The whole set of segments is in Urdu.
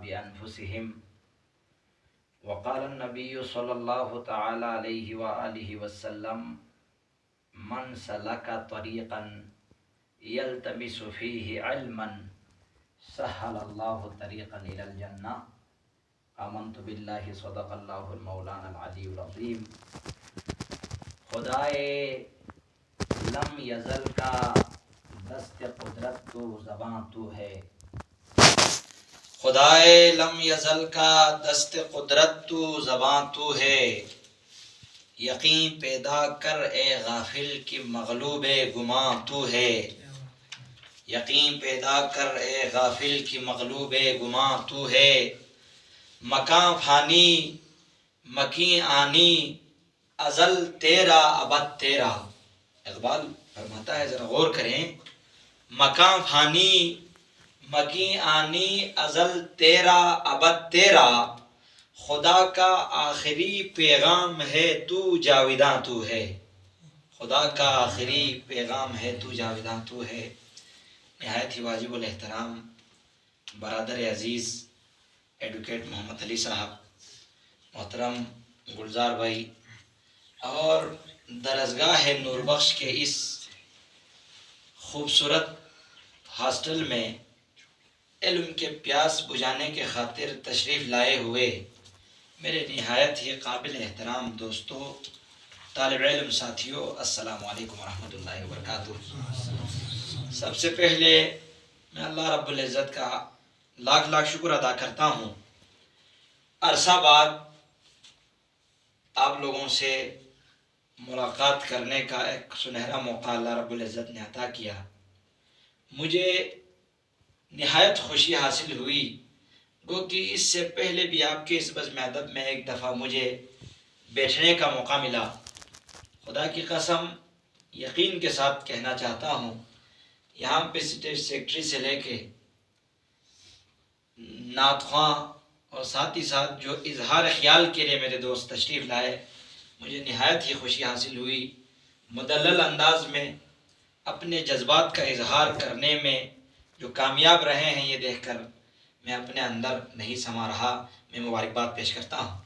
بأنفسهم وقال النبي صلى الله تعالى عليه وآله وسلم من سلك طريقا يلتمس فيه علما سهل الله طريقا إلى الجنة آمنت بالله صدق الله المولانا العلي العظيم. خدائے لم یزل کا دست قدرت تو زباں تو ہے. خدائے لم یزل کا دست قدرت تو زباں تو ہے. یقین پیدا کر اے غافل کی مغلوب گماں تو ہے. یقین پیدا کر اے غافل کی مغلوب گماں تو ہے. مکاں فانی مکیں آنی ازل تیرا ابد تیرا. اقبال فرماتا ہے ذرا غور کریں. مکاں فانی مکیں آنی ازل تیرا ابد تیرا. خدا کا آخری پیغام ہے تو جاویداں تو ہے. خدا کا آخری پیغام ہے تو جاویداں تو ہے. نہایت ہی واجب الاحترام برادر عزیز ایڈوکیٹ محمد علی صاحب، محترم گلزار بھائی، اور درسگاہ نور بخش کے اس خوبصورت ہاسٹل میں علم کے پیاس بجھانے کے خاطر تشریف لائے ہوئے میرے نہایت ہی قابل احترام دوستوں، طالب علم ساتھیوں، السلام علیکم ورحمۃ اللہ وبرکاتہ. سب سے پہلے میں اللہ رب العزت کا لاکھ لاکھ شکر ادا کرتا ہوں. عرصہ بعد آپ لوگوں سے ملاقات کرنے کا ایک سنہرا موقع اللہ رب العزت نے عطا کیا. مجھے نہایت خوشی حاصل ہوئی گو کہ اس سے پہلے بھی آپ کے اس بزم ادب میں ایک دفعہ مجھے بیٹھنے کا موقع ملا. خدا کی قسم یقین کے ساتھ کہنا چاہتا ہوں، یہاں پہ اسٹیٹ سیکرٹری سے لے کے نعت خواں اور ساتھ ہی ساتھ جو اظہار خیال کے لیے میرے دوست تشریف لائے، مجھے نہایت ہی خوشی حاصل ہوئی. مدلل انداز میں اپنے جذبات کا اظہار کرنے میں جو کامیاب رہے ہیں، یہ دیکھ کر میں اپنے اندر نہیں سما رہا. میں مبارکباد پیش کرتا ہوں.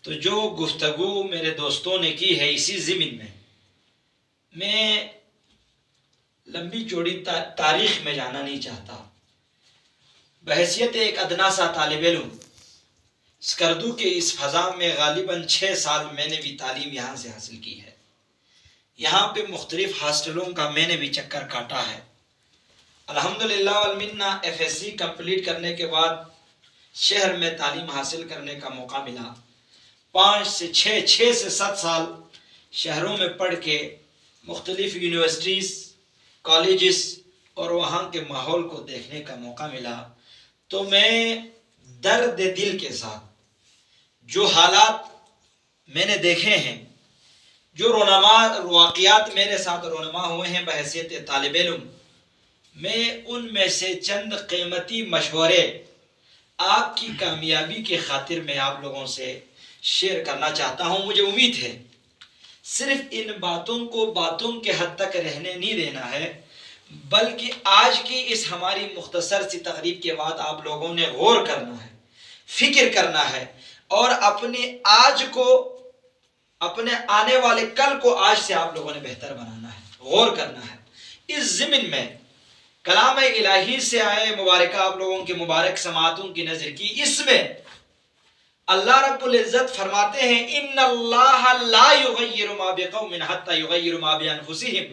تو جو گفتگو میرے دوستوں نے کی ہے اسی ضمن میں لمبی چوڑی تاریخ میں جانا نہیں چاہتا. بحیثیت ایک ادنا سا طالب علم اسکردو کے اس فضا میں غالباً 6 سال میں نے بھی تعلیم یہاں سے حاصل کی ہے. یہاں پہ مختلف ہاسٹلوں کا میں نے بھی چکر کاٹا ہے. الحمدللہ والمنہ FSC کمپلیٹ کرنے کے بعد شہر میں تعلیم حاصل کرنے کا موقع ملا. 5 سے 7 سال شہروں میں پڑھ کے مختلف یونیورسٹیز، کالجز اور وہاں کے ماحول کو دیکھنے کا موقع ملا. تو میں درد دل کے ساتھ جو حالات میں نے دیکھے ہیں، جو واقعات میرے ساتھ رونما ہوئے ہیں بحیثیت طالب علم، میں ان میں سے چند قیمتی مشورے آپ کی کامیابی کے خاطر میں آپ لوگوں سے شیئر کرنا چاہتا ہوں. مجھے امید ہے صرف ان باتوں کو باتوں کے حد تک رہنے نہیں دینا ہے، بلکہ آج کی اس ہماری مختصر سی تقریب کے بعد آپ لوگوں نے غور کرنا ہے، فکر کرنا ہے، اور اپنے آج کو، اپنے آنے والے کل کو آج سے آپ لوگوں نے بہتر بنانا ہے، غور کرنا ہے. اس ضمن میں کلام الہی سے آئے مبارکہ آپ لوگوں کے مبارک سماعتوں کی نظر کی. اس میں اللہ رب العزت فرماتے ہیں ان اللہ لا یغیر ما بقوم حتی یغیر ما بانفسہم.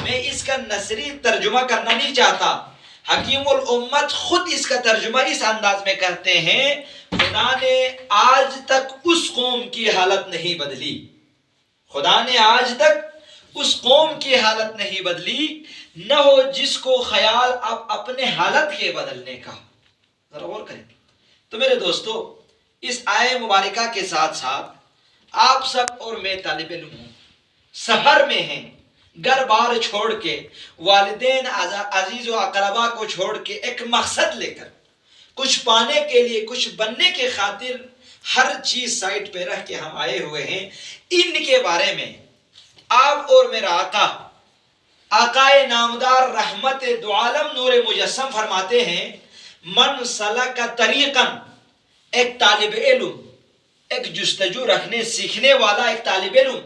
میں اس کا نثری ترجمہ کرنا نہیں چاہتا، حکیم الامت خود اس کا ترجمہ اس انداز میں کرتے ہیں، خدا نے آج تک اس قوم کی حالت نہیں بدلی. خدا نے آج تک اس قوم کی حالت نہیں بدلی، نہ ہو جس کو خیال اب اپنے حالت کے بدلنے کا. ذرا غور کریں. تو میرے دوستو، اس آئے مبارکہ کے ساتھ ساتھ آپ سب اور میں طالب علم ہوں، سفر میں ہیں، گھر بار چھوڑ کے، والدین عزیز و اقربا کو چھوڑ کے، ایک مقصد لے کر، کچھ پانے کے لیے، کچھ بننے کے خاطر ہر چیز سائٹ پہ رکھ کے ہم آئے ہوئے ہیں. ان کے بارے میں آپ اور میرا آقائے نامدار رحمت دو عالم نور مجسم فرماتے ہیں من سلک طریقاً، ایک طالب علم، ایک جستجو رکھنے سیکھنے والا ایک طالب علم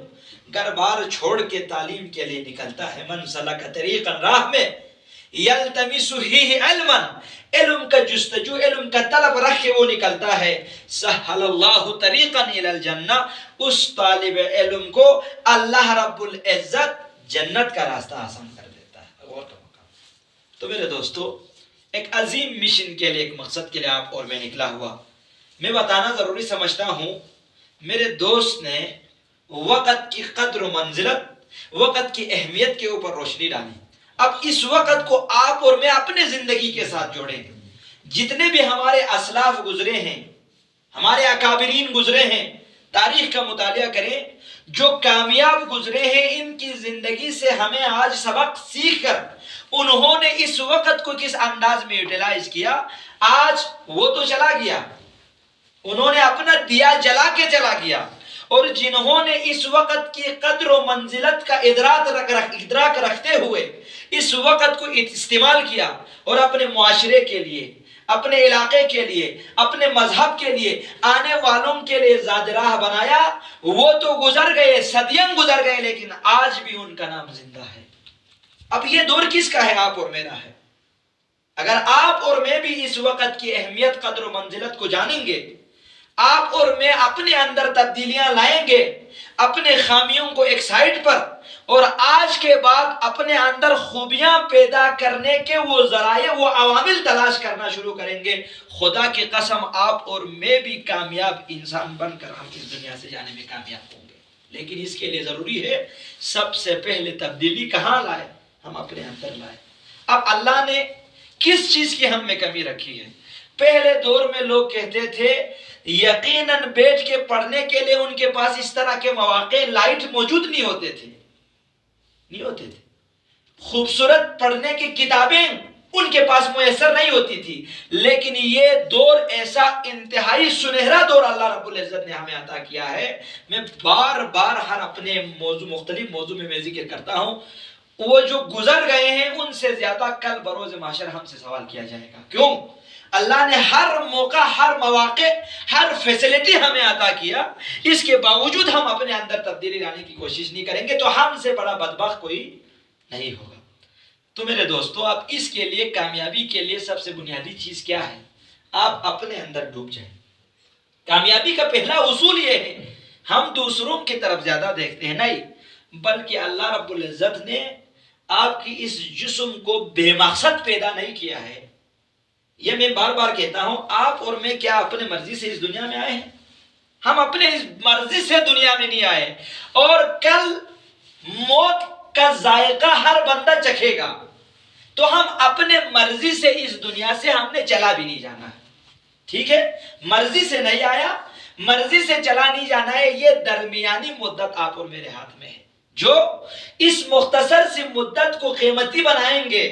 گھر بار چھوڑ کے تعلیم کے لیے نکلتا ہے، من سلک طریقاً، راہ میں، یلتمس فیہ علما، علم کا جستجو، علم کا طلب رکھ کے وہ نکلتا ہے، سہل اللہ طریقا الی الجنہ، اس طالب علم کو اللہ رب العزت جنت کا راستہ آسان کر دیتا ہے، غور کا مقام۔ تو میرے دوستو، ایک عظیم مشن کے لیے، ایک مقصد کے لیے آپ اور میں نکلا ہوا، میں بتانا ضروری سمجھتا ہوں۔ میرے دوست نے وقت کی قدر و منزلت، وقت کی اہمیت کے اوپر روشنی ڈالی۔ اب اس وقت کو آپ اور میں اپنے زندگی کے ساتھ جوڑیں گے۔ جتنے بھی ہمارے اسلاف گزرے ہیں، ہمارے اکابرین گزرے ہیں، تاریخ کا مطالعہ کریں، جو کامیاب گزرے ہیں، ان کی زندگی سے ہمیں آج سبق سیکھ کر انہوں نے اس وقت کو کس انداز میں یوٹیلائز کیا۔ آج وہ تو چلا گیا، انہوں نے اپنا دیا جلا کے چلا گیا، اور جنہوں نے اس وقت کی قدر و منزلت کا ادراک رکھتے ہوئے اس وقت کو استعمال کیا اور اپنے معاشرے کے لیے، اپنے علاقے کے لیے، اپنے مذہب کے لیے، آنے والوں کے لیے زاد راہ بنایا، وہ تو گزر گئے، صدیاں گزر گئے، لیکن آج بھی ان کا نام زندہ ہے۔ اب یہ دور کس کا ہے؟ آپ اور میرا ہے۔ اگر آپ اور میں بھی اس وقت کی اہمیت، قدر و منزلت کو جانیں گے، آپ اور میں اپنے اندر تبدیلیاں لائیں گے، اپنے خامیوں کو ایک سائڈ پر، اور آج کے بعد اپنے اندر خوبیاں پیدا کرنے کے وہ ذرائع، وہ عوامل تلاش کرنا شروع کریں گے، خدا کی قسم آپ اور میں بھی کامیاب انسان بن کر ہم اس دنیا سے جانے میں کامیاب ہوں گے۔ لیکن اس کے لیے ضروری ہے سب سے پہلے تبدیلی کہاں لائے؟ ہم اپنے اندر لائے۔ اب اللہ نے کس چیز کی ہم میں کمی رکھی ہے؟ پہلے دور میں لوگ کہتے تھے یقیناً بیٹھ کے پڑھنے کے لیے ان کے پاس اس طرح کے مواقع، لائٹ موجود نہیں ہوتے تھے، خوبصورت پڑھنے کی کتابیں ان کے پاس میسر نہیں ہوتی تھی، لیکن یہ دور ایسا انتہائی سنہرا دور اللہ رب العزت نے ہمیں عطا کیا ہے۔ میں بار بار ہر اپنے مختلف موضوع میں میں ذکر کرتا ہوں، وہ جو گزر گئے ہیں ان سے زیادہ کل بروز محشر ہم سے سوال کیا جائے گا۔ کیوں؟ اللہ نے ہر موقع، ہر مواقع، ہر فیسلٹی ہمیں عطا کیا، اس کے باوجود ہم اپنے اندر تبدیلی لانے کی کوشش نہیں کریں گے تو ہم سے بڑا بدبخت کوئی نہیں ہوگا۔ تو میرے دوستو، اب اس کے لیے، کامیابی کے لیے سب سے بنیادی چیز کیا ہے؟ آپ اپنے اندر ڈوب جائیں۔ کامیابی کا پہلا اصول یہ ہے، ہم دوسروں کی طرف زیادہ دیکھتے ہیں نہیں، بلکہ اللہ رب العزت نے آپ کی اس جسم کو بے مقصد پیدا نہیں کیا ہے۔ یہ میں بار بار کہتا ہوں، آپ اور میں کیا اپنے مرضی سے اس دنیا میں آئے ہیں؟ ہم اپنے مرضی سے دنیا میں نہیں آئے، اور کل موت کا ذائقہ ہر بندہ چکھے گا، تو ہم اپنے مرضی سے اس دنیا سے ہم نے چلا بھی نہیں جانا ہے۔ ٹھیک ہے؟ مرضی سے نہیں آیا، مرضی سے چلا نہیں جانا ہے۔ یہ درمیانی مدت آپ اور میرے ہاتھ میں ہے، جو اس مختصر سی مدت کو قیمتی بنائیں گے،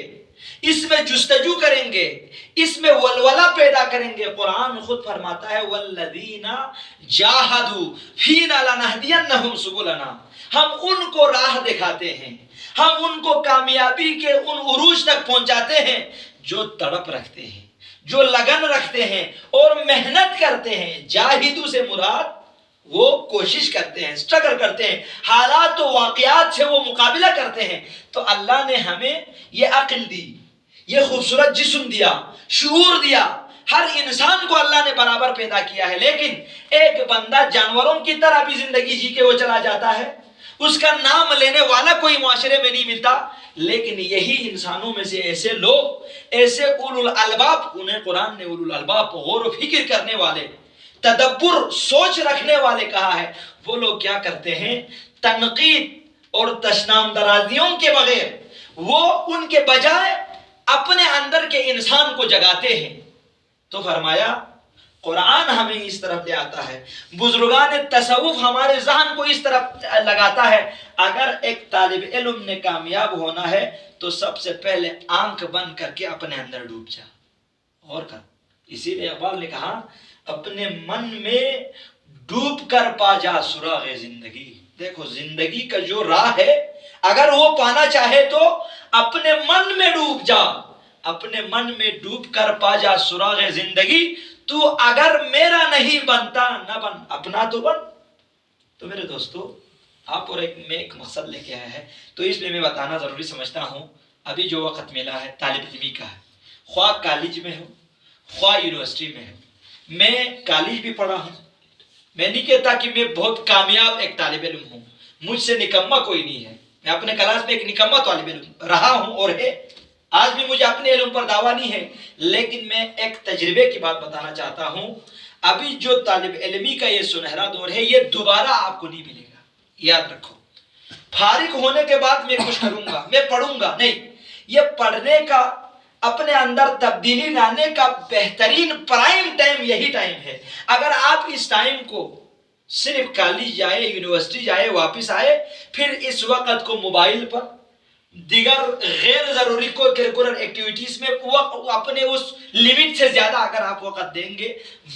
اس میں جستجو کریں گے، اس میں ولولہ پیدا کریں گے۔ قرآن خود فرماتا ہے والذین جاہدوا فینا لنہدینہم سبلنا، ہم ان کو راہ دکھاتے ہیں، ہم ان کو کامیابی کے ان عروج تک پہنچاتے ہیں جو تڑپ رکھتے ہیں، جو لگن رکھتے ہیں اور محنت کرتے ہیں۔ جاہدو سے مراد وہ کوشش کرتے ہیں، سٹرگل کرتے ہیں، حالات و واقعات سے وہ مقابلہ کرتے ہیں۔ تو اللہ نے ہمیں یہ عقل دی، یہ خوبصورت جسم دیا، شعور دیا، ہر انسان کو اللہ نے برابر پیدا کیا ہے، لیکن ایک بندہ جانوروں کی طرح بھی زندگی جی کے وہ چلا جاتا ہے، اس کا نام لینے والا کوئی معاشرے میں نہیں ملتا۔ لیکن یہی انسانوں میں سے ایسے لوگ، ایسے اولو الالباب، انہیں قرآن نے اولو الالباب، غور و فکر کرنے والے، تدبر، سوچ رکھنے والے کہا ہے۔ وہ لوگ کیا کرتے ہیں؟ تنقید اور تشنام درازیوں کے بغیر وہ ان کے بجائے اپنے اندر کے انسان کو جگاتے ہیں۔ تو فرمایا قرآن ہمیں اس طرف لے آتا ہے، بزرگان تصوف ہمارے ذہن کو اس طرف لگاتا ہے، اگر ایک طالب علم نے کامیاب ہونا ہے تو سب سے پہلے آنکھ بند کر کے اپنے اندر ڈوب جا، اور کر۔ اسی لیے اقبال نے کہا اپنے من میں ڈوب کر پا جا سراغ زندگی۔ دیکھو زندگی کا جو راہ ہے، اگر وہ پانا چاہے تو اپنے من میں ڈوب جا، اپنے من میں ڈوب کر پا جا سراغ زندگی، تو اگر میرا نہیں بنتا نہ بن، اپنا تو بن۔ تو میرے دوستو، آپ اور میں ایک مقصد لے کے آیا ہے، تو اس میں بتانا ضروری سمجھتا ہوں۔ ابھی جو وقت ملا ہے طالب علمی کا ہے، خواہ کالج میں ہو خواہ یونیورسٹی میں ہو۔ میں کالج بھی پڑھا ہوں، میں نہیں کہتا کہ میں بہت کامیاب ایک طالب علم ہوں، مجھ سے نکما کوئی نہیں ہے، میں اپنے کلاس میں ایک نکما طالب علم رہا ہوں اور ہے، آج بھی مجھے اپنے علم پر دعویٰ نہیں ہے، لیکن میں ایک تجربے کی بات بتانا چاہتا ہوں۔ ابھی جو طالب علمی کا یہ سنہرا دور ہے، یہ دوبارہ آپ کو نہیں ملے گا، یاد رکھو۔ فارغ ہونے کے بعد میں کچھ کروں گا، میں پڑھوں گا، نہیں، یہ پڑھنے کا، اپنے اندر تبدیلی لانے کا بہترین پرائم ٹائم یہی ٹائم ہے۔ اگر آپ اس ٹائم کو صرف کالج جائے، یونیورسٹی جائے، واپس آئے، پھر اس وقت کو موبائل پر دیگر غیر ضروری کو کریکولر ایکٹیویٹیز میں اپنے اس لیمٹ سے زیادہ اگر آپ وقت دیں گے،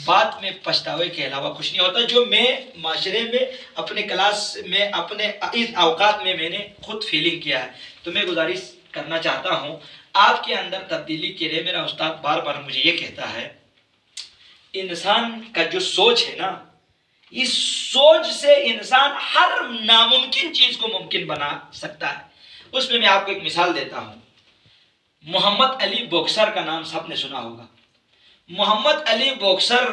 بعد میں پچھتاوے کے علاوہ کچھ نہیں ہوتا، جو میں معاشرے میں اپنے کلاس میں اپنے اس اوقات میں نے خود فیلنگ کیا ہے۔ تو میں گزارش کرنا چاہتا ہوں آپ کے اندر تبدیلی کے لیے۔ میرا استاد بار بار مجھے یہ کہتا ہے، انسان کا جو سوچ ہے نا، اس سوچ سے انسان ہر ناممکن چیز کو ممکن بنا سکتا ہے۔ اس میں آپ کو ایک مثال دیتا ہوں۔ محمد علی باکسر کا نام سب نے سنا ہوگا۔ محمد علی باکسر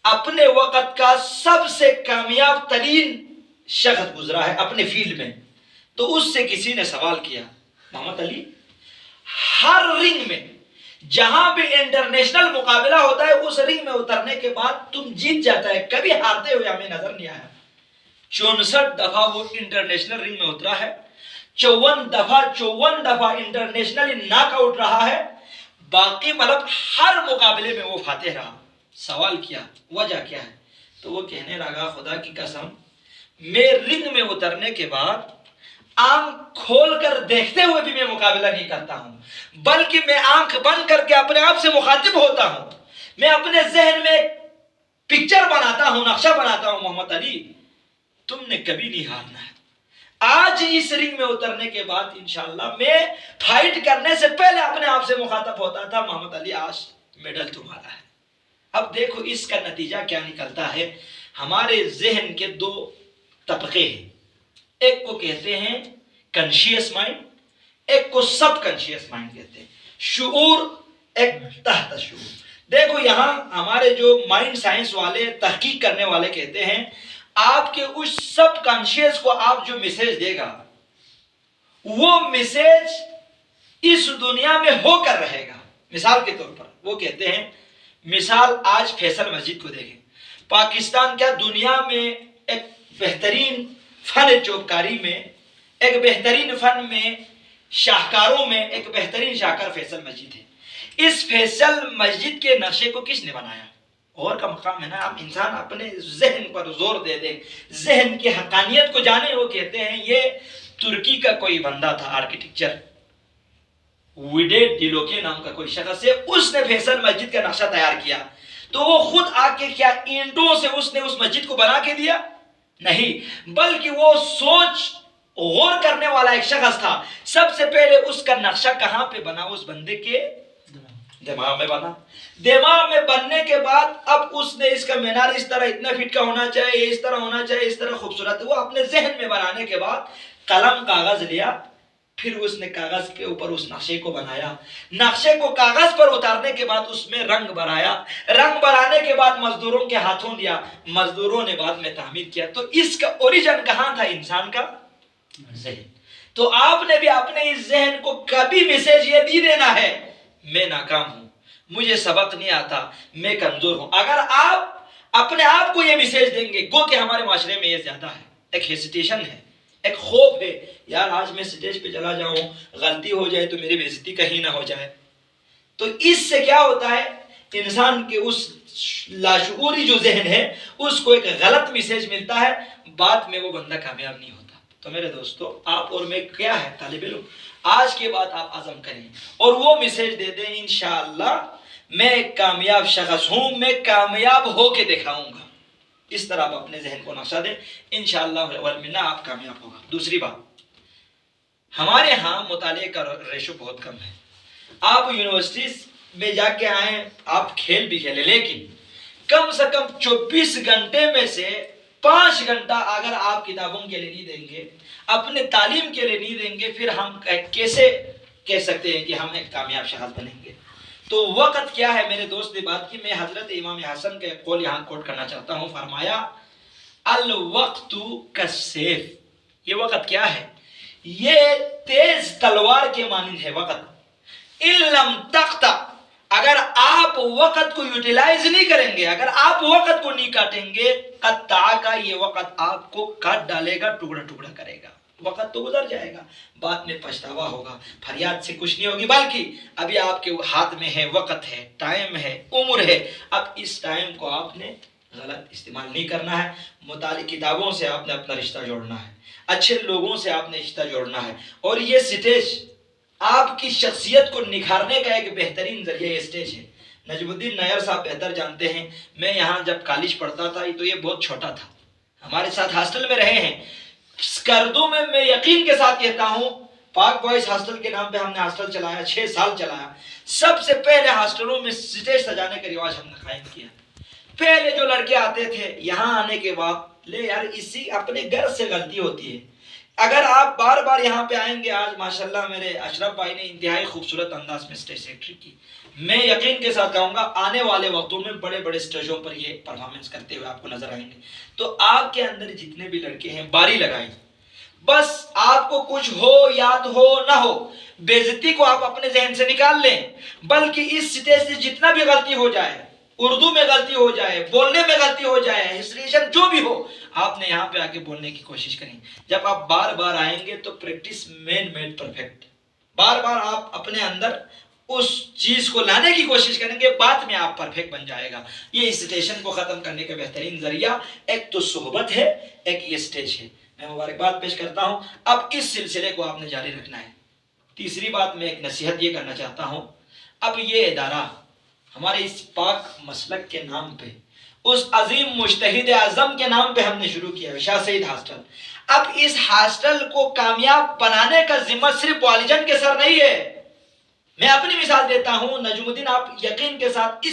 اپنے وقت کا سب سے کامیاب ترین شخص گزرا ہے اپنے فیلڈ میں۔ تو اس سے کسی نے سوال کیا، محمد علی، ہر رنگ میں جہاں بھی انٹرنیشنل مقابلہ ہوتا ہے، اس رنگ میں اترنے کے بعد تم جیت جاتا ہے، کبھی ہارتے ہوئے ہمیں نظر نہیں آیا۔ 64 دفعہ وہ انٹرنیشنل رنگ میں اترا ہے، 54 دفعہ انٹرنیشنل ناک آؤٹ رہا ہے، باقی مطلب ہر مقابلے میں وہ فاتح رہا۔ سوال کیا وجہ کیا ہے؟ تو وہ کہنے لگا، خدا کی قسم، میں رنگ میں اترنے کے بعد آنکھ کھول کر دیکھتے ہوئے بھی میں مقابلہ نہیں کرتا ہوں، بلکہ میں آنکھ بند کر کے اپنے آپ سے مخاطب ہوتا ہوں، میں اپنے ذہن میں پکچر بناتا ہوں، نقشہ بناتا ہوں، محمد علی تم نے کبھی نہیں ہارنا ہے۔ آج اس رنگ میں اترنے کے بعد انشاءاللہ میں فائٹ کرنے سے پہلے اپنے آپ سے مخاطب ہوتا تھا، محمد علی آج میڈل تمہارا ہے۔ اب دیکھو اس کا نتیجہ کیا نکلتا ہے۔ ہمارے ذہن کے دو طبقے ہیں، ایک کو کہتے ہیں کنشیس مائنڈ، ایک کو سب کنشیس مائنڈ کہتے ہیں، شعور، ایک تحت شعور۔ دیکھو یہاں ہمارے جو مائنڈ سائنس والے، تحقیق کرنے والے کہتے ہیں، آپ کے اس سب کانشیس کو آپ جو میسج دے گا، وہ میسج اس دنیا میں ہو کر رہے گا۔ مثال کے طور پر وہ کہتے ہیں، مثال آج فیصل مسجد کو دیکھیں، پاکستان کیا دنیا میں ایک بہترین فن چوبکاری میں، ایک بہترین فن میں، شاہکاروں میں ایک بہترین شاہکار فیصل مسجد ہے۔ اس فیصل مسجد کے نقشے کو کس نے بنایا؟ اور کا مقام ہے نا، آپ انسان اپنے ذہن پر زور دے دیں، ذہن کی حقانیت کو جانے۔ وہ کہتے ہیں یہ ترکی کا کوئی بندہ تھا، آرکیٹیکچر، ویڈیٹ ڈیلوکے نام کا کوئی شخص ہے، اس نے فیصل مسجد کا نقشہ تیار کیا۔ تو وہ خود آ کے کیا اینٹوں سے اس نے اس مسجد کو بنا کے دیا؟ نہیں، بلکہ وہ سوچ غور کرنے والا ایک شخص تھا۔ سب سے پہلے اس کا نقشہ کہاں پہ بنا؟ اس بندے کے دماغ میں بنا۔ دماغ میں بننے کے بعد اب اس نے اس کا مینار اس طرح اتنا فٹ کا ہونا چاہیے، اس طرح ہونا چاہیے، اس طرح خوبصورت۔ وہ اپنے ذہن میں بنانے کے بعد قلم کاغذ لیا، پھر اس نے کاغذ کے اوپر اس نقشے کو بنایا، نقشے کو کاغذ پر اتارنے کے بعد اس میں رنگ بھرایا، رنگ بھرانے کے بعد مزدوروں کے ہاتھوں دیا، مزدوروں نے بعد میں تعمیر کیا۔ تو اس کا اوریجن کہاں تھا؟ انسان کا ذہن۔ تو آپ نے بھی اپنے اس ذہن کو کبھی میسج یہ نہیں دینا ہے، میں ناکام ہوں، مجھے سبق نہیں آتا، میں کمزور ہوں۔ اگر آپ اپنے آپ کو یہ میسج دیں گے، گو کہ ہمارے معاشرے میں یہ زیادہ ہے، ایک ہیسیٹیشن ہے، ایک خوف ہے، یار آج میں سٹیج پہ چلا جاؤں، غلطی ہو جائے تو میری بے عزتی کہیں نہ ہو جائے۔ تو اس سے کیا ہوتا ہے، انسان کے اس لاشعوری جو ذہن ہے اس کو ایک غلط میسج ملتا ہے، بعد میں وہ بندہ کامیاب نہیں ہوتا۔ تو میرے دوستو، آپ اور میں کیا ہے طالب علم، آج کے بعد آپ عزم کریں اور وہ میسج دے دیں، انشاءاللہ میں ایک کامیاب شخص ہوں، میں کامیاب ہو کے دکھاؤں گا۔ اس طرح آپ اپنے ذہن کو نقشہ دیں، انشاءاللہ والمنہ آپ کامیاب ہوگا۔ دوسری بات، ہمارے ہاں مطالعے کا ریشو بہت کم ہے۔ آپ یونیورسٹیز میں جا کے آئیں، آپ کھیل بھی کھیلیں، لیکن کم سے کم 24 گھنٹے میں سے 5 گھنٹہ اگر آپ کتابوں کے لیے نہیں دیں گے، اپنے تعلیم کے لیے نہیں دیں گے، پھر ہم کیسے کہہ سکتے ہیں کہ ہم ایک کامیاب شخص بنیں گے؟ تو وقت کیا ہے؟ میرے دوست نے بات کی، میں حضرت امام حسن کا ایک قول یہاں کوٹ کرنا چاہتا ہوں. فرمایا الوقت کالسیف. یہ وقت کیا ہے؟ یہ تیز تلوار کے مانند ہے. وقت ان لم تقطع، اگر آپ وقت کو یوٹیلائز نہیں کریں گے، اگر آپ وقت کو نہیں کاٹیں گے، قطع کا یہ وقت آپ کو کاٹ ڈالے گا، ٹکڑا ٹکڑا کرے گا. وقت تو گزر جائے گا، بعد میں پچھتاوا ہوگا، فریاد سے کچھ نہیں ہوگی، بلکہ ابھی آپ کے ہاتھ میں ہے، وقت ہے، ٹائم ہے، عمر ہے. اب اس ٹائم کو آپ نے غلط استعمال نہیں کرنا ہے. متعلق کتابوں سے آپ نے اپنا رشتہ جوڑنا ہے، اچھے لوگوں سے آپ نے رشتہ جوڑنا ہے. اور یہ سٹیج آپ کی شخصیت کو نکھارنے کا ایک بہترین ذریعہ یہ سٹیج ہے. نجم الدین نیار صاحب بہتر جانتے ہیں، میں یہاں جب کالج پڑھتا تھا تو یہ بہت چھوٹا تھا، ہمارے ساتھ ہاسٹل میں رہے ہیں. اسکردو میں میں یقین کے ساتھ کہتا ہوں، پاک بوائز ہاسٹل کے نام پہ ہم نے ہاسٹل چلایا، 6 سال چلایا. سب سے پہلے ہاسٹلوں میں سٹیج سجانے کا رواج ہم نے قائم کیا. پہلے جو لڑکے آتے تھے، یہاں آنے کے بعد لے یار اسی اپنے گھر سے غلطی ہوتی ہے. اگر آپ بار بار یہاں پہ آئیں گے، آج ماشاءاللہ میرے اشرف بھائی نے انتہائی خوبصورت انداز میں سٹیج سیکٹری کی. میں یقین کے ساتھ کہوں گا آنے والے وقتوں میں بڑے بڑے سٹیجوں پر یہ پرفارمنس کرتے ہوئے آپ کو نظر آئیں گے. تو آپ کے اندر جتنے بھی لڑکے ہیں باری لگائیں. بس آپ کو کچھ ہو یاد ہو نہ ہو، بے عزتی کو آپ اپنے ذہن سے نکال لیں، بلکہ اس سٹیج سے جتنا بھی غلطی ہو جائے، اردو میں غلطی ہو جائے، بولنے میں غلطی ہو جائے، ہسٹریشن جو بھی ہو، آپ نے یہاں پہ آ کے بولنے کی کوشش کریں. جب آپ بار بار آئیں گے تو پریکٹس مین میڈ پرفیکٹ. بار بار آپ اپنے اندر اس چیز کو لانے کی کوشش کریں گے، بعد میں آپ پرفیکٹ بن جائے گا. یہ اسٹیشن کو ختم کرنے کا بہترین ذریعہ ایک تو صحبت ہے، ایک یہ سٹیج ہے. میں مبارکباد پیش کرتا ہوں. اب اس سلسلے کو آپ نے جاری رکھنا ہے. تیسری بات میں ایک نصیحت یہ کرنا چاہتا ہوں، اب یہ ادارہ ہمارے اس پاک مسلک کے نام پہ، اس عظیم مجتہد اعظم کے نام پہ ہم نے شروع کیا، شاہ سید ہاسٹل. اب اس ہاسٹل کو کامیاب بنانے کا ذمہ صرف والدین کے سر نہیں ہے. میں اپنی مثال دیتا ہوں، نجم الدین آپ یقین کے ساتھ اس